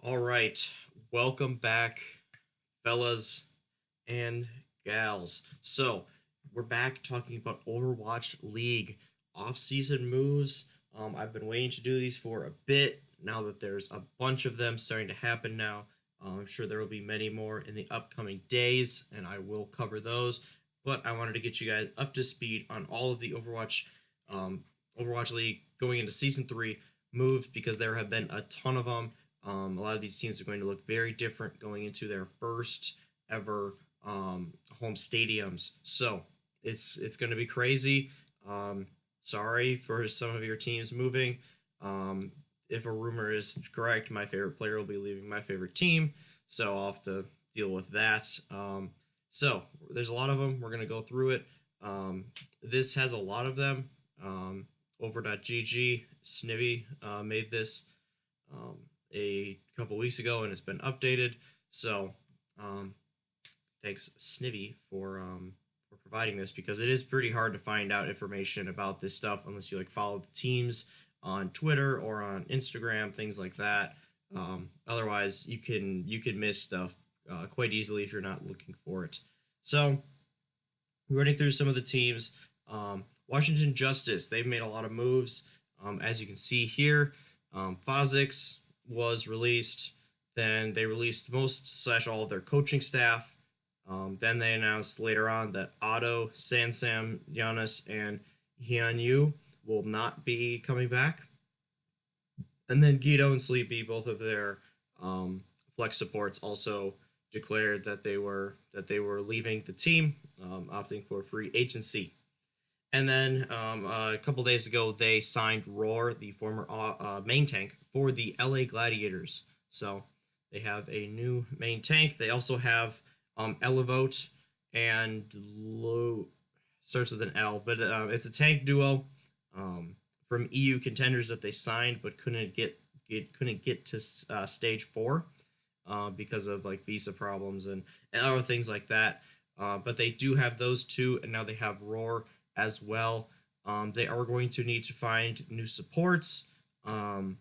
All right, welcome back, fellas and gals. So, we're back talking about Overwatch League off-season moves. I've been waiting to do these for a bit. Now that there's a bunch of them starting to happen now, I'm sure there will be many more in the upcoming days, and I will cover those. But I wanted to get you guys up to speed on all of the um, Overwatch League going into Season 3 moves because there have been a ton of them. A lot of these teams are going to look very different going into their first ever home stadiums. So it's going to be crazy. Um, Sorry for some of your teams moving. Um, if a rumor is correct, my favorite player will be leaving my favorite team. So I'll have to deal with that. So there's a lot of them. We're going to go through it. This has a lot of them. Over.gg, Snivy made this um, a couple weeks ago and it's been updated. So um, thanks Snivy for providing this because it is pretty hard to find out information about this stuff unless you like follow the teams on Twitter or on Instagram, things like that. Otherwise, you can miss stuff quite easily if you're not looking for it. So running through some of the teams, Washington Justice, they've made a lot of moves. As you can see here, Fozix was released. Then they released most slash all of their coaching staff. Then they announced later on that Otto, Sansam, Giannis, and Hyun Yu will not be coming back. And then Guido and Sleepy, both of their flex supports, also declared that they were leaving the team, opting for free agency. And then a couple days ago, they signed Roar, the former main tank, for the LA Gladiators. So they have a new main tank. They also have Elevote and starts with an L, but it's a tank duo from EU contenders that they signed but couldn't get to stage 4 because of like visa problems and other things like that. But they do have those two, and now they have Roar as well. They are going to need to find new supports. Um,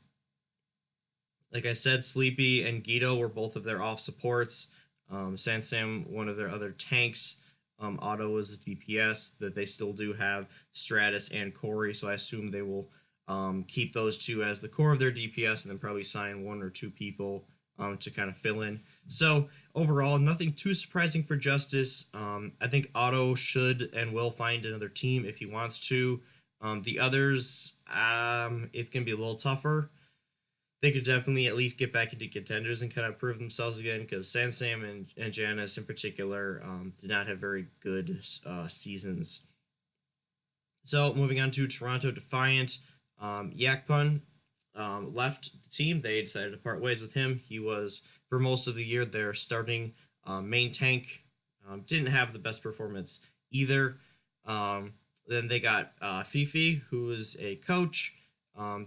like I said, Sleepy and Guido were both of their off supports. Sansam, one of their other tanks. Otto was a DPS, but they still do have Stratus and Corey, so I assume they will keep those two as the core of their DPS and then probably sign one or two people to kind of fill in. So overall, nothing too surprising for Justice. I think Otto should and will find another team if he wants to. The others, it's going to be a little tougher. They could definitely at least get back into contenders and kind of prove themselves again because Sansam and Janice in particular did not have very good seasons. So moving on to Toronto Defiant, Yakpun left the team. They decided to part ways with him. He was for most of the year their starting main tank. Didn't have the best performance either. Then they got Fifi, who is a coach.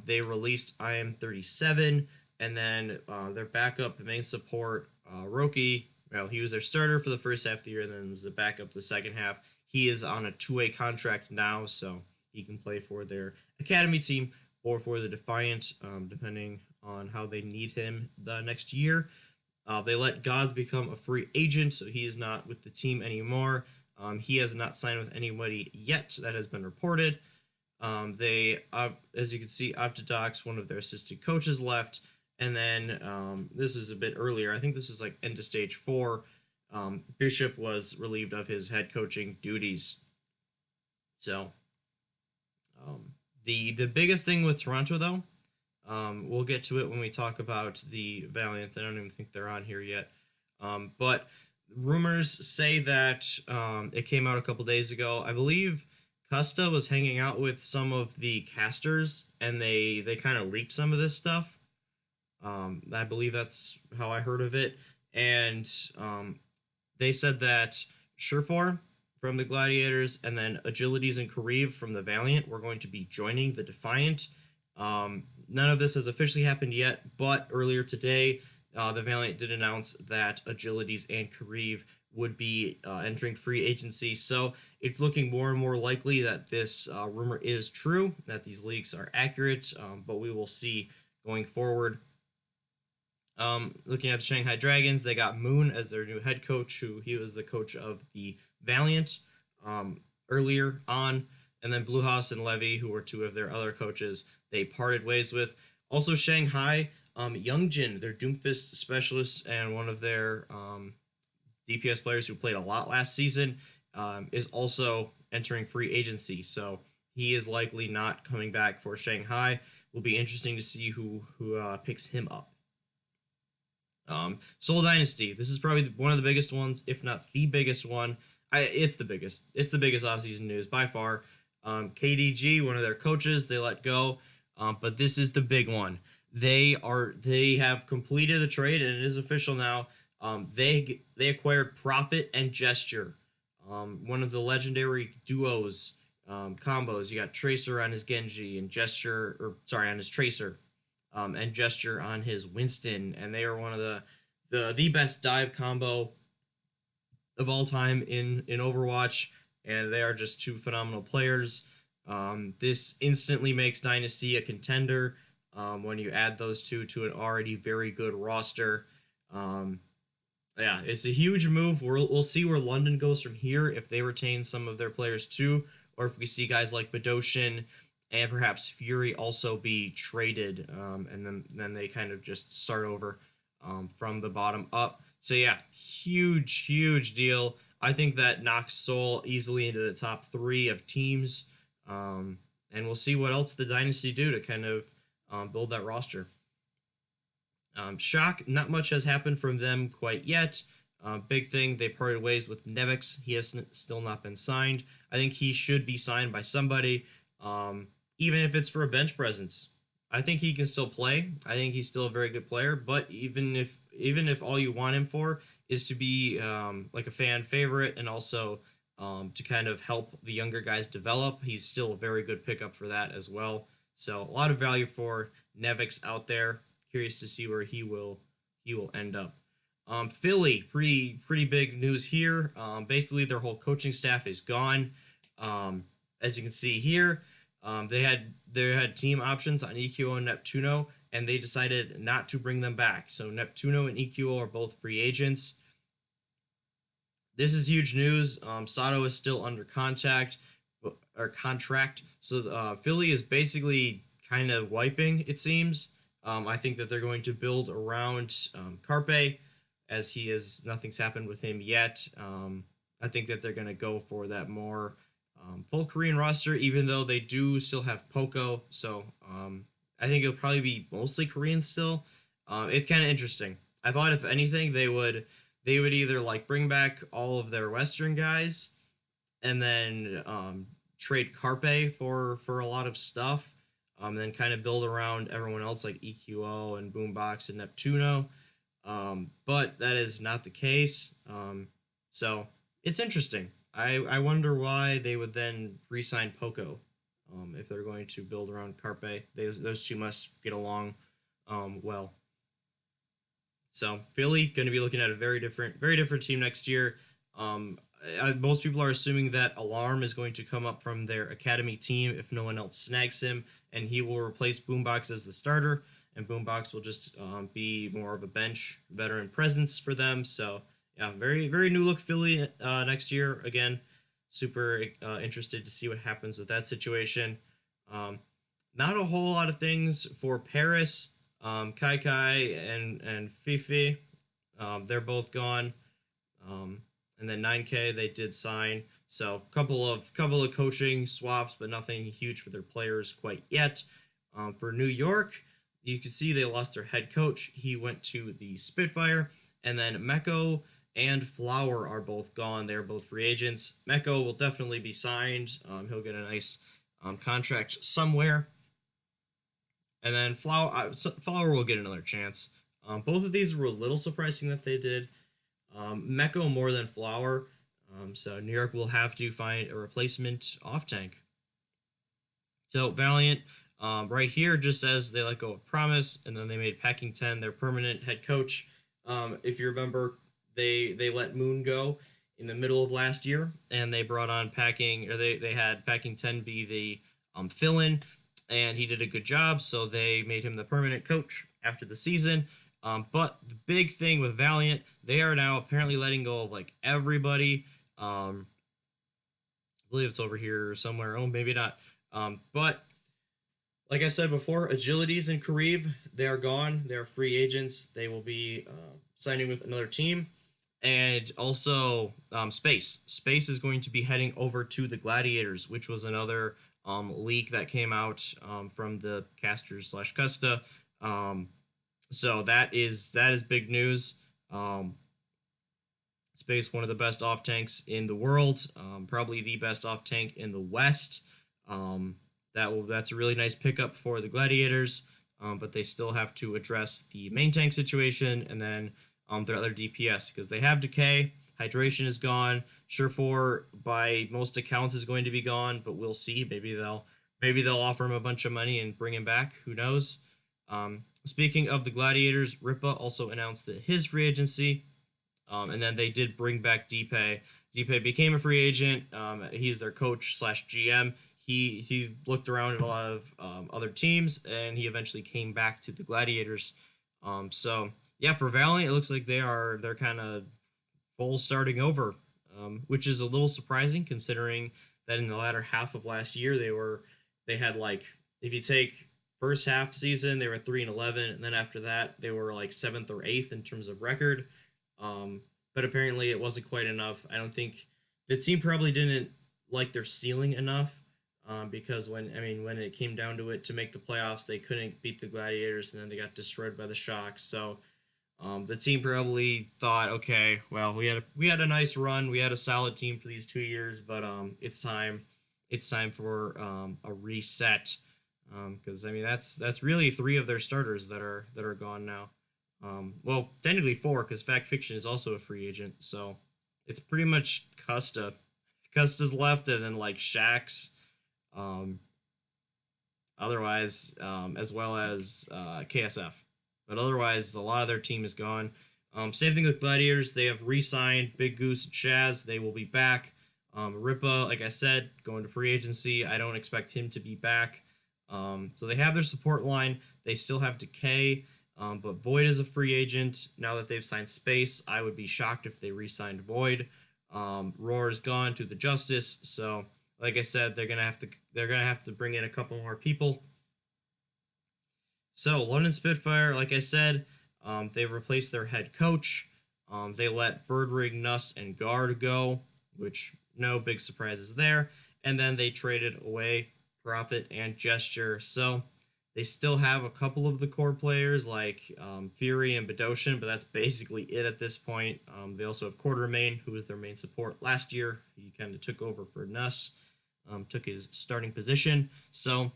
They released IM37, and then their backup main support, Roki. Well, he was their starter for the first half of the year, and then was the backup the second half. He is on a two-way contract now, so he can play for their academy team or for the Defiant, depending on how they need him the next year. They let Gods become a free agent, so he is not with the team anymore. He has not signed with anybody yet. That has been reported. As you can see, Optidox, one of their assistant coaches, left, and then this was a bit earlier. I think this was like end of stage 4. Bishop was relieved of his head coaching duties. So the biggest thing with Toronto, though, we'll get to it when we talk about the Valiant. I don't even think they're on here yet, but rumors say that it came out a couple days ago. I believe Custa was hanging out with some of the casters, and they kind of leaked some of this stuff. I believe that's how I heard of it, and they said that Surefour from the Gladiators and then Agilities and Kariv from the Valiant were going to be joining the Defiant. None of this has officially happened yet, but earlier today, the Valiant did announce that Agilities and Kariv would be entering free agency. So it's looking more and more likely that this rumor is true, that these leaks are accurate, but we will see going forward. Looking at the Shanghai Dragons, they got Moon as their new head coach, who he was the coach of the Valiant earlier on, and then Bluehouse and Levy, who were two of their other coaches, they parted ways with. Also, Shanghai, Youngjin, their Doomfist specialist and one of their DPS players who played a lot last season, is also entering free agency. So he is likely not coming back for Shanghai. Will be interesting to see who picks him up. Seoul Dynasty. This is probably one of the biggest ones, if not the biggest one. It's the biggest. It's the biggest offseason news by far. KDG, one of their coaches, they let go. But this is the big one. They have completed the trade, and it is official now. They acquired Profit and Gesture, one of the legendary duos, combos. You got Tracer on his Genji and on his Tracer, and Gesture on his Winston, and they are one of the best dive combo of all time in Overwatch, and they are just two phenomenal players. This instantly makes Dynasty a contender when you add those two to an already very good roster. Yeah, it's a huge move. We'll see where London goes from here, if they retain some of their players too, or if we see guys like Badoshin and perhaps Fury also be traded, and then they kind of just start over from the bottom up. So yeah, huge deal. I think that knocks Seoul easily into the top 3 of teams, and we'll see what else the Dynasty do to kind of build that roster. Shock, not much has happened from them quite yet. Big thing, they parted ways with Nevix. He has still not been signed. I think he should be signed by somebody, even if it's for a bench presence. I think he can still play. I think he's still a very good player. But even if all you want him for is to be like a fan favorite and also to kind of help the younger guys develop, he's still a very good pickup for that as well. So a lot of value for Nevix out there. Curious to see where he will end up. Philly, pretty big news here. Basically, their whole coaching staff is gone. As you can see here, they had team options on EQO and Neptuno, and they decided not to bring them back. So Neptuno and EQO are both free agents. This is huge news. Sato is still under contract. So Philly is basically kind of wiping, it seems. I think that they're going to build around Carpe, as nothing's happened with him yet. I think that they're going to go for that more full Korean roster, even though they do still have Poco. So I think it'll probably be mostly Korean still. It's kind of interesting. I thought if anything they would either like bring back all of their Western guys and then trade Carpe for a lot of stuff. Then kind of build around everyone else like EQO and Boombox and Neptuno. But that is not the case. So it's interesting. I wonder why they would then re-sign Poco if they're going to build around Carpe. Those two must get along well. So Philly going to be looking at a very different team next year. Most people are assuming that Alarm is going to come up from their academy team if no one else snags him, and he will replace Boombox as the starter, and Boombox will just be more of a bench veteran presence for them. So yeah, very new look Philly next year. Again, super interested to see what happens with that situation. Not a whole lot of things for Paris. Kai and Fifi, they're both gone. And then 9K they did sign. So couple of coaching swaps, but nothing huge for their players quite yet. For New York, you can see they lost their head coach. He went to the Spitfire, and then Meko and Flower are both gone. They're both free agents. Meko will definitely be signed. He'll get a nice contract somewhere. And then Flower will get another chance. Both of these were a little surprising that they did. Meko more than Flower. So New York will have to find a replacement off tank. So Valiant, right here just says they let go of Promise, and then they made Packing 10 their permanent head coach. If you remember, they let Moon go in the middle of last year, and they brought on they had Packing 10 be the fill-in, and he did a good job, so they made him the permanent coach after the season. But the big thing with Valiant, they are now apparently letting go of like everybody. I believe it's over here somewhere. Oh, maybe not. But like I said before, Agilities and Karib, they are gone. They are free agents. They will be signing with another team. And also, Space. Space is going to be heading over to the Gladiators, which was another leak that came out from the casters slash Custa. Um, so that is big news. Um, Space, one of the best off tanks in the world, probably the best off tank in the West. Um, that's a really nice pickup for the Gladiators, but they still have to address the main tank situation and then their other DPS because they have decay. Hydration is gone. Surefour, by most accounts, is going to be gone, but we'll see. Maybe they'll offer him a bunch of money and bring him back. Who knows? Speaking of the Gladiators, Ripa also announced that his free agency. And then they did bring back Deepay. Deepay became a free agent. He's their coach slash GM. He looked around at a lot of other teams, and he eventually came back to the Gladiators. So yeah, for Valiant, it looks like they're kind of full starting over, which is a little surprising considering that in the latter half of last year they had like, if you take first half season, they were 3-11, and then after that they were like seventh or eighth in terms of record. But apparently it wasn't quite enough. I don't think the team probably didn't like their ceiling enough. Because when it came down to it to make the playoffs, they couldn't beat the Gladiators, and then they got destroyed by the Shocks. So the team probably thought, okay, well, we had a nice run, we had a solid team for these 2 years, but it's time for a reset. Because that's really three of their starters that are gone now. Well, technically four, because Fact Fiction is also a free agent, so it's pretty much Custa. Custa's left, and then like Shax, um, otherwise, as well as KSF. But otherwise, a lot of their team is gone. Same thing with Gladiators. They have re-signed Big Goose and Shaz. They will be back. Ripa, like I said, going to free agency. I don't expect him to be back. So they have their support line. They still have Decay. But Void is a free agent now that they've signed Space. I would be shocked if they re-signed Void. Roar is gone to the Justice, so like I said, they're gonna have to bring in a couple more people. So London Spitfire, like I said, they replaced their head coach. They let Birdrig, Nuss, and Guard go, which no big surprises there. And then they traded away Profit and Gesture. So they still have a couple of the core players like Fury and Bedosian, but that's basically it at this point. They also have Quartermain, who was their main support last year. He kind of took over for Nuss, took his starting position. So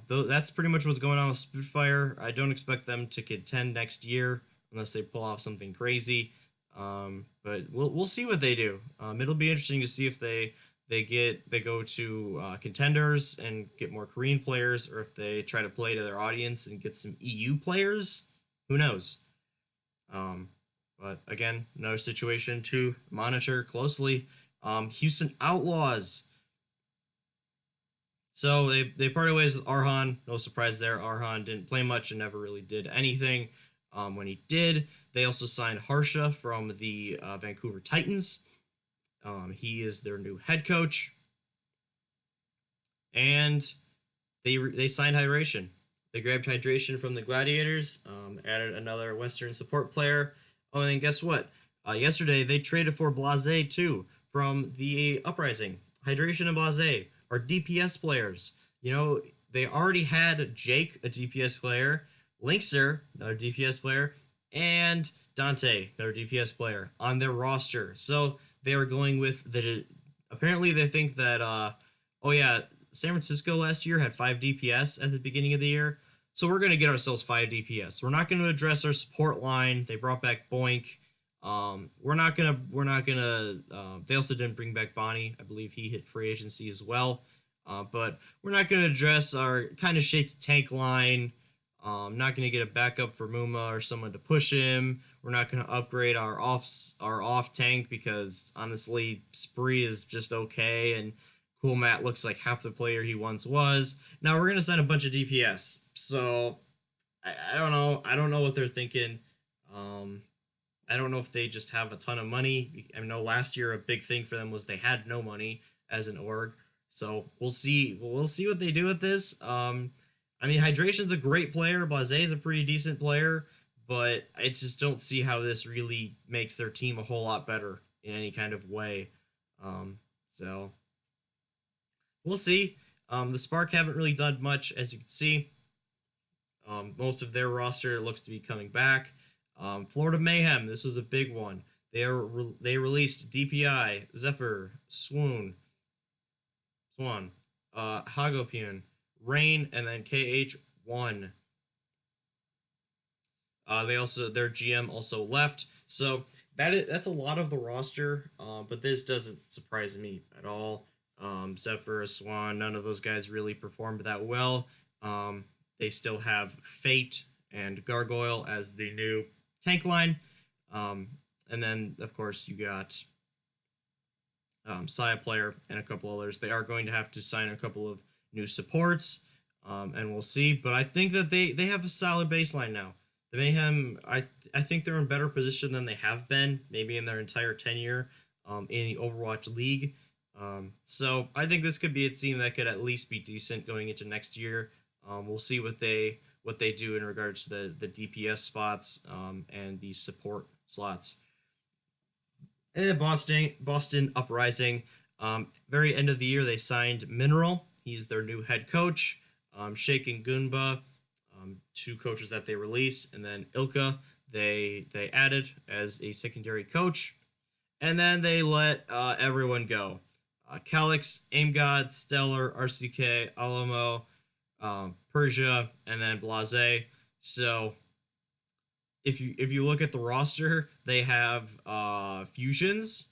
that's pretty much what's going on with Spitfire. I don't expect them to contend next year unless they pull off something crazy. But we'll see what they do. It'll be interesting to see if they go to contenders and get more Korean players, or if they try to play to their audience and get some EU players. Who knows? Um, but again, another situation to monitor closely. Houston Outlaws. So they parted ways with Arhan. No surprise there. Arhan didn't play much and never really did anything. When he did, they also signed Harsha from the Vancouver Titans. He is their new head coach, and they signed Hydration. They grabbed Hydration from the Gladiators, added another Western support player. Oh, and guess what? Yesterday they traded for Blase too from the Uprising. Hydration and Blase are DPS players. They already had Jake, a DPS player, Linkser, another DPS player, and Dante, another DPS player, on their roster. So they are going with the. Apparently, they think that. Oh yeah, San Francisco last year had 5 DPS at the beginning of the year, so we're gonna get ourselves 5 DPS. We're not gonna address our support line. They brought back Boink. We're not gonna. We're not gonna. They also didn't bring back Bonnie. I believe he hit free agency as well. But we're not gonna address our kind of shaky tank line. Not gonna get a backup for Muma or someone to push him. We're not gonna upgrade our off tank because honestly, Spree is just okay, and Cool Matt looks like half the player he once was. Now we're gonna send a bunch of DPS. So I don't know. I don't know what they're thinking. Um, I don't know if they just have a ton of money. I know last year a big thing for them was they had no money as an org. So we'll see. We'll see what they do with this. I mean, Hydration's a great player. Blase is a pretty decent player, but I just don't see how this really makes their team a whole lot better in any kind of way. So we'll see. The Spark haven't really done much, as you can see. Most of their roster looks to be coming back. Florida Mayhem, this was a big one. They released DPI, Zephyr, Swan, Hagopian, Rain, and then KH1. Their GM also left, so that's a lot of the roster. But this doesn't surprise me at all. Zephyr, Swan, none of those guys really performed that well. They still have Fate and Gargoyle as the new tank line, and then of course you got Saya Player and a couple others. They are going to have to sign a couple of new supports, and we'll see. But I think that they have a solid baseline now. The Mayhem, I think they're in better position than they have been, maybe in their entire tenure in the Overwatch League. So I think this could be a team that could at least be decent going into next year. We'll see what they do in regards to the DPS spots and the support slots. And then Boston Uprising. Very end of the year, they signed Mineral. He's their new head coach. Shake and Gunba, two coaches that they released, and then Ilka they added as a secondary coach, and then they let everyone go. Calix, Aim God, Stellar, RCK, Alamo, Persia, and then Blase. So if you look at the roster, they have Fusions,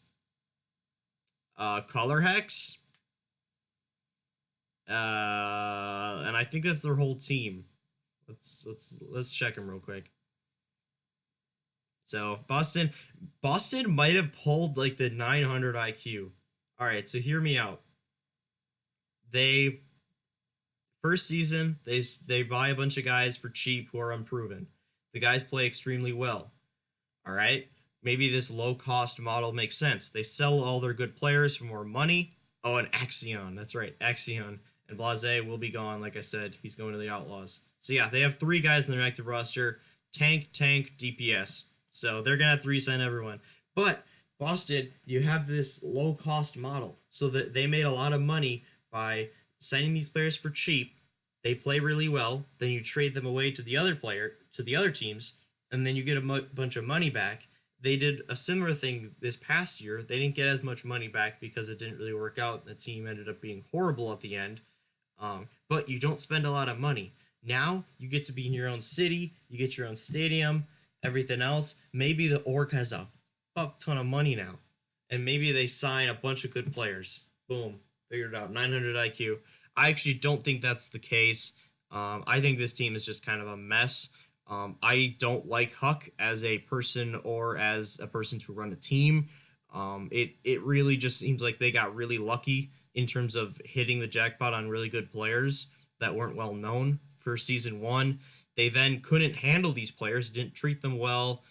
Color Hex, and I think that's their whole team. Let's check them real quick. So Boston might have pulled like the 900 IQ. All right, so hear me out. They first season they buy a bunch of guys for cheap who are unproven. The guys play extremely well. All right, maybe this low cost model makes sense. They sell all their good players for more money. Oh, and Axion, that's right, Axion and Blase will be gone. Like I said, he's going to the Outlaws. So yeah, they have three guys in their active roster: tank, DPS. So they're gonna have to resign everyone. But Boston, you have this low cost model, so that they made a lot of money by signing these players for cheap. They play really well. Then you trade them away to the other teams, and then you get a bunch of money back. They did a similar thing this past year. They didn't get as much money back because it didn't really work out. The team ended up being horrible at the end. But you don't spend a lot of money. Now you get to be in your own city. You get your own stadium. Everything else. Maybe the org has a fuck ton of money now, and maybe they sign a bunch of good players. Boom, figured it out. 900 IQ. I actually don't think that's the case. I think this team is just kind of a mess. I don't like Huck as a person or as a person to run a team. It really just seems like they got really lucky in terms of hitting the jackpot on really good players that weren't well known for season one. They then couldn't handle these players, didn't treat them well.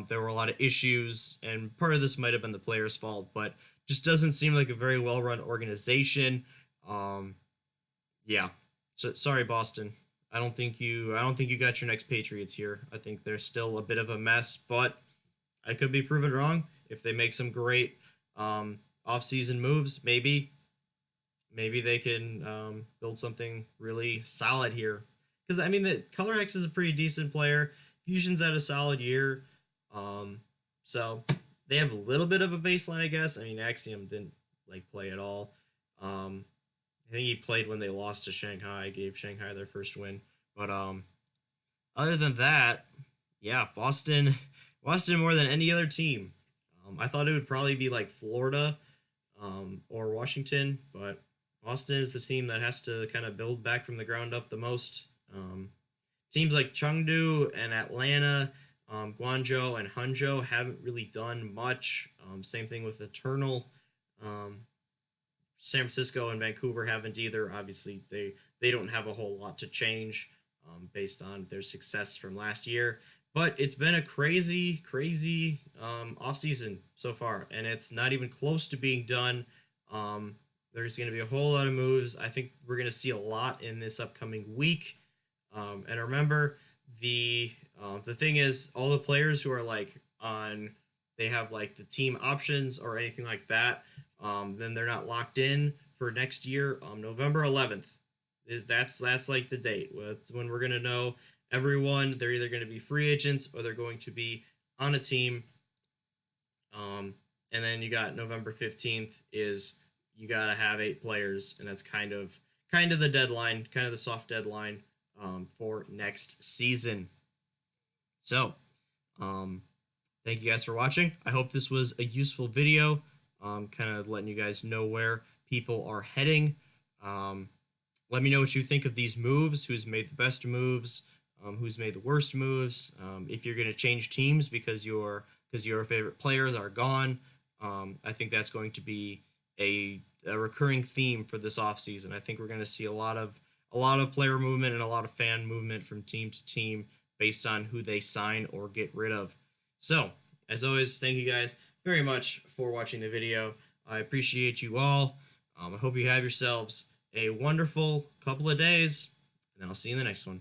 There were a lot of issues, and part of this might have been the players' fault, but just doesn't seem like a very well-run organization. Yeah. So sorry, Boston. I don't think you got your next Patriots here. I think they're still a bit of a mess, but I could be proven wrong. If they make some great off-season moves, maybe they can build something really solid here. Because I mean, the Color Hex is a pretty decent player. Fusion's had a solid year, so they have a little bit of a baseline, I guess. I mean, Axiom didn't like play at all. I think he played when they lost to Shanghai, gave Shanghai their first win. But other than that, yeah, Boston more than any other team. I thought it would probably be like Florida or Washington, but Boston is the team that has to kind of build back from the ground up the most. Teams like Chengdu and Atlanta, Guangzhou and Hangzhou haven't really done much. Same thing with Eternal. San Francisco and Vancouver haven't either. Obviously, they don't have a whole lot to change. based on their success from last year. But it's been a crazy off season so far, and it's not even close to being done. Um, there's going to be a whole lot of moves. I think we're going to see a lot in this upcoming week. And remember, the thing is, all the players who are like on, they have like the team options or anything like that. Then they're not locked in for next year. November 11th is that's like the date. It's when we're gonna know everyone. They're either going to be free agents or they're going to be on a team. And then you got November 15th is you gotta have 8 players, and that's kind of the deadline, kind of the soft deadline for next season. So, um, thank you guys for watching. I hope this was a useful video, kind of letting you guys know where people are heading. Um, Let me know what you think of these moves, who's made the best moves, who's made the worst moves, if you're going to change teams because your favorite players are gone. I think that's going to be a recurring theme for this offseason. I think we're going to see a lot of player movement and a lot of fan movement from team to team based on who they sign or get rid of. So, as always, thank you guys very much for watching the video. I appreciate you all. I hope you have yourselves a wonderful couple of days, and then I'll see you in the next one.